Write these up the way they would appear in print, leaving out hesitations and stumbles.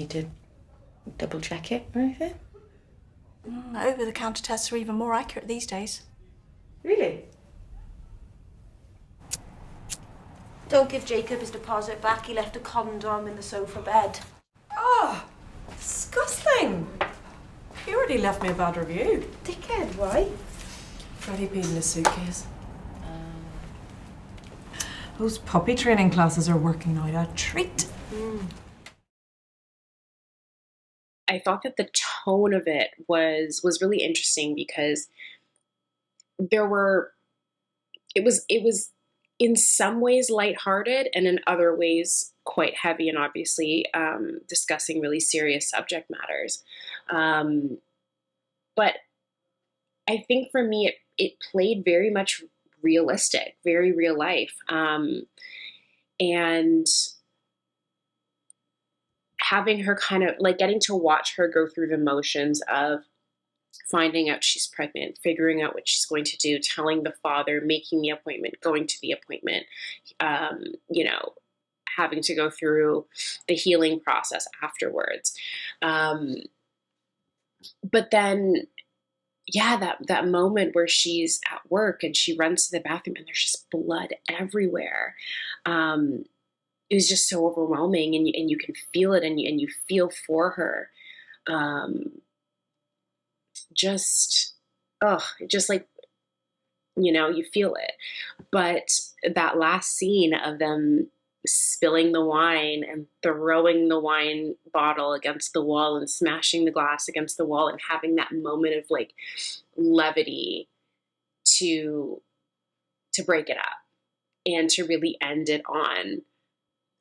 need to double check it or anything? Over-the-counter tests are even more accurate these days. Really? Don't give Jacob his deposit back. He left a condom in the sofa bed. Oh, disgusting. He already left me a bad review. Dickhead, why? Freddie peed in his suitcase. Those puppy training classes are working out a treat. I thought that the tone of it was really interesting because it was in some ways lighthearted and in other ways quite heavy and obviously discussing really serious subject matters. But I think for me, it played very much realistic, very real life. And having her kind of like getting to watch her go through the motions of finding out she's pregnant, figuring out what she's going to do, telling the father, making the appointment, going to the appointment, having to go through the healing process afterwards. But then, that moment where she's at work and she runs to the bathroom and there's just blood everywhere. It was just so overwhelming, and you can feel it, and you feel for her. Just like, you feel it. But that last scene of them spilling the wine and throwing the wine bottle against the wall and smashing the glass against the wall and having that moment of like levity to break it up and to really end it on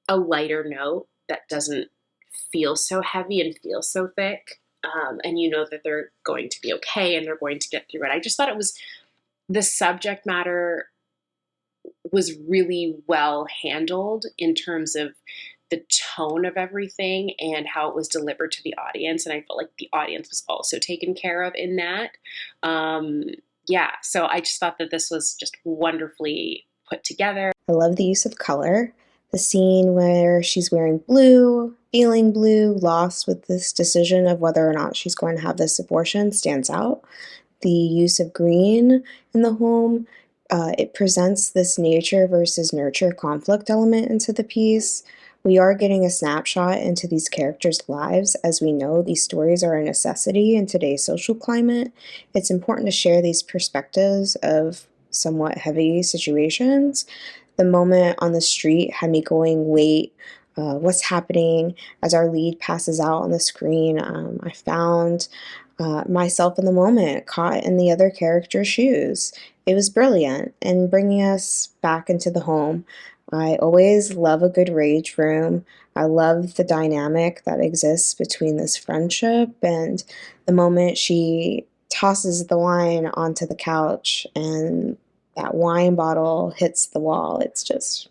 a lighter note that doesn't feel so heavy and feel so thick. And you know that they're going to be okay and they're going to get through it. I just thought the subject matter was really well handled in terms of the tone of everything and how it was delivered to the audience. And I felt like the audience was also taken care of in that. So I just thought that this was just wonderfully put together. I love the use of color. The scene where she's wearing blue, feeling blue, lost with this decision of whether or not she's going to have this abortion stands out. The use of green in the home, it presents this nature versus nurture conflict element into the piece. We are getting a snapshot into these characters' lives. As we know, these stories are a necessity in today's social climate. It's important to share these perspectives of somewhat heavy situations. The moment on the street had me going, wait, what's happening? As our lead passes out on the screen, I found myself in the moment, caught in the other character's shoes. It was brilliant in bringing us back into the home. I always love a good rage room. I love the dynamic that exists between this friendship and the moment she tosses the wine onto the couch and that wine bottle hits the wall. It's just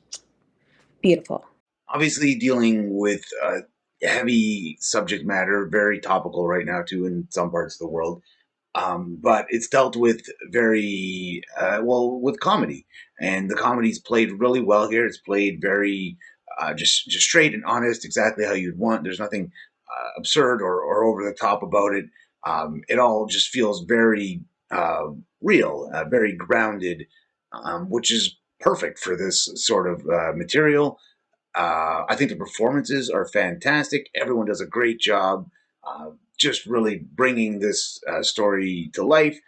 beautiful. Obviously, dealing with heavy subject matter, very topical right now too in some parts of the world. But it's dealt with very with comedy, and the comedy's played really well here. It's played very just straight and honest, exactly how you'd want. There's nothing absurd or over the top about it. It all just feels very real, very grounded, which is perfect for this sort of material. I think the performances are fantastic. Everyone does a great job, just really bringing this story to life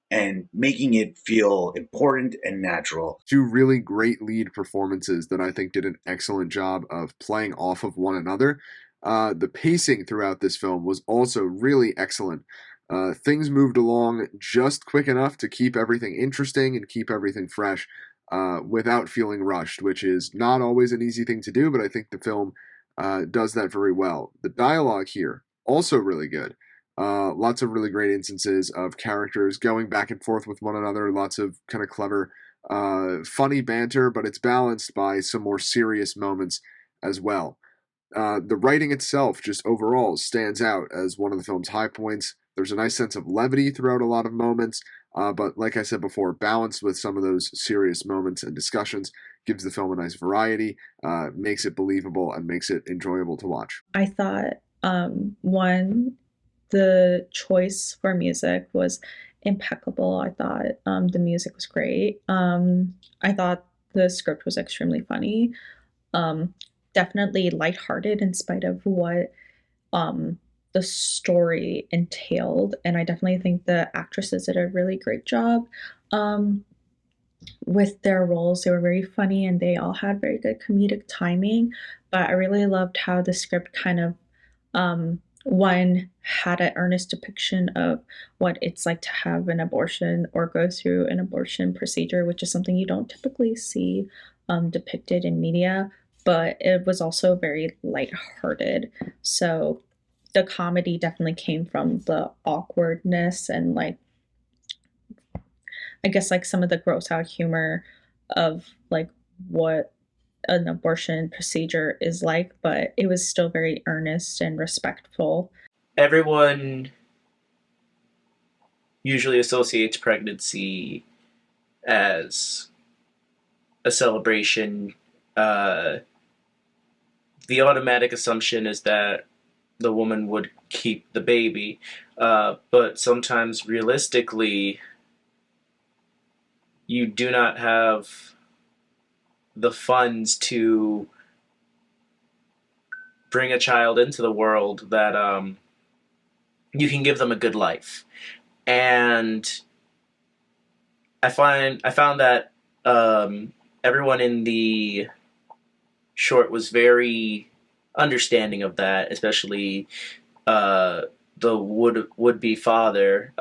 and making it feel important and natural. Two really great lead performances that I think did an excellent job of playing off of one another. The pacing throughout this film was also really excellent. Things moved along just quick enough to keep everything interesting and keep everything fresh without feeling rushed, which is not always an easy thing to do, but I think the film does that very well. The dialogue here, also really good. Lots of really great instances of characters going back and forth with one another, lots of kind of clever, funny banter, but it's balanced by some more serious moments as well. The writing itself just overall stands out as one of the film's high points. There's a nice sense of levity throughout a lot of moments, but like I said before, balanced with some of those serious moments and discussions, gives the film a nice variety, makes it believable, and makes it enjoyable to watch. I thought One, the choice for music was impeccable. I thought the music was great. I thought the script was extremely funny. Um, Definitely lighthearted in spite of what the story entailed. And I definitely think the actresses did a really great job um, with their roles. They were very funny and they all had very good comedic timing. But I really loved how the script kind of one had an earnest depiction of what it's like to have an abortion or go through an abortion procedure, which is something you don't typically see depicted in media. But it was also very lighthearted. So the comedy definitely came from the awkwardness and like I guess like some of the gross out humor of like what an abortion procedure is like, but it was still very earnest and respectful. Everyone usually associates pregnancy as a celebration. The automatic assumption is that the woman would keep the baby, but sometimes realistically, you do not have the funds to bring a child into the world that you can give them a good life. And I found that everyone in the short was very understanding of that, especially the would-be father.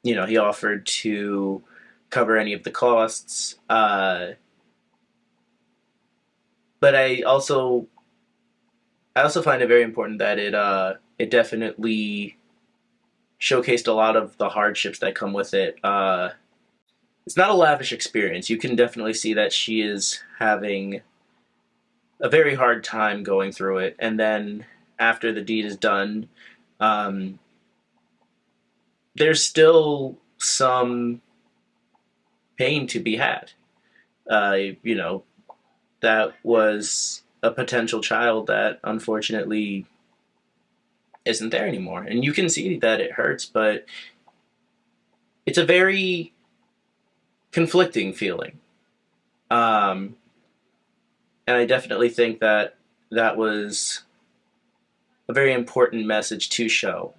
He offered to cover any of the costs. But I also find it very important that it definitely showcased a lot of the hardships that come with it. It's not a lavish experience. You can definitely see that she is having a very hard time going through it. And then after the deed is done, there's still some pain to be had. That was a potential child that unfortunately isn't there anymore. And you can see that it hurts, but it's a very conflicting feeling. And I definitely think that was a very important message to show.